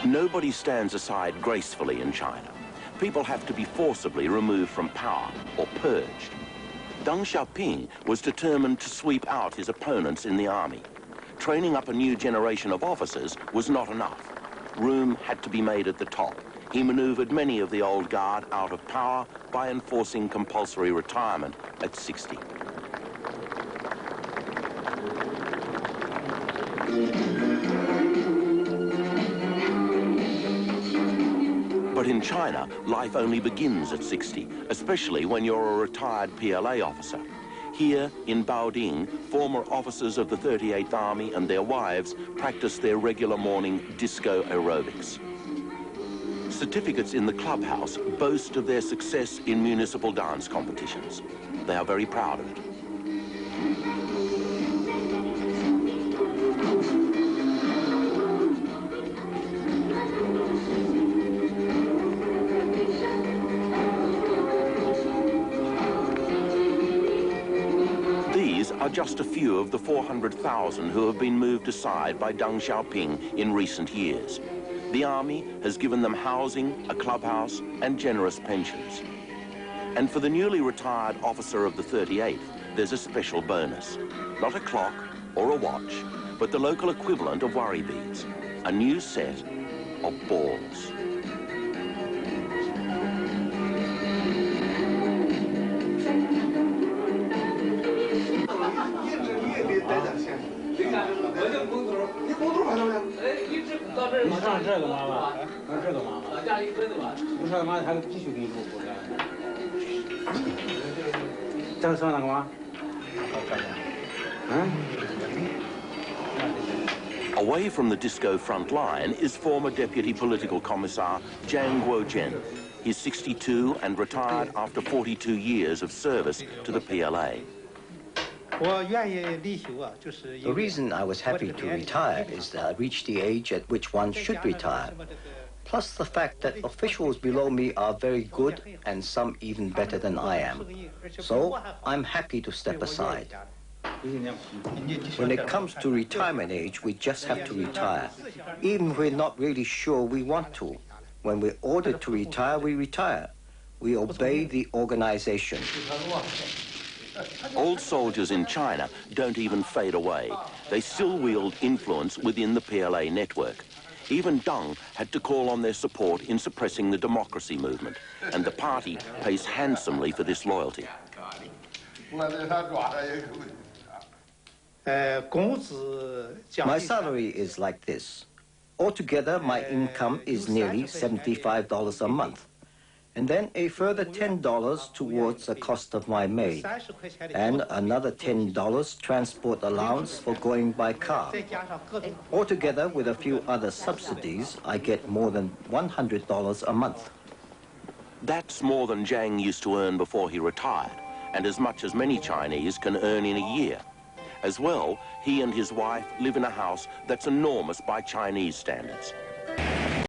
Nobody stands aside gracefully in China. People have to be forcibly removed from power or purged. Deng Xiaoping was determined to sweep out his opponents in the army. Training up a new generation of officers was not enough. Room had to be made at the top. He maneuvered many of the old guard out of power by enforcing compulsory retirement at 60. But in China, life only begins at 60, especially when you're a retired PLA officer. Here in Baoding, former officers of the 38th Army and their wives practice their regular morning disco aerobics. Certificates in the clubhouse boast of their success in municipal dance competitions. They are very proud of it. These are just a few of the 400,000 who have been moved aside by Deng Xiaoping in recent years. The army has given them housing, a clubhouse, and generous pensions. And for the newly retired officer of the 38th, there's a special bonus. Not a clock or a watch, but the local equivalent of worry beads, a new set of balls. Away from the disco front line is former Deputy Political Commissar Zhang Guozhen. He's 62 and retired after 42 years of service to the PLA. The reason I was happy to retire is that I reached the age at which one should retire. Plus the fact that officials below me are very good and some even better than I am. So I'm happy to step aside. When it comes to retirement age, we just have to retire. Even if we're not really sure we want to. When we're ordered to retire, we retire. We obey the organization. Old soldiers in China don't even fade away. They still wield influence within the PLA network. Even Deng had to call on their support in suppressing the democracy movement, and the party pays handsomely for this loyalty. My salary is like this. Altogether, my income is nearly $75 a month. And then a further $10 towards the cost of my maid, and another $10 transport allowance for going by car. Altogether, with a few other subsidies, I get more than $100 a month. That's more than Zhang used to earn before he retired, and as much as many Chinese can earn in a year. As well, he and his wife live in a house that's enormous by Chinese standards.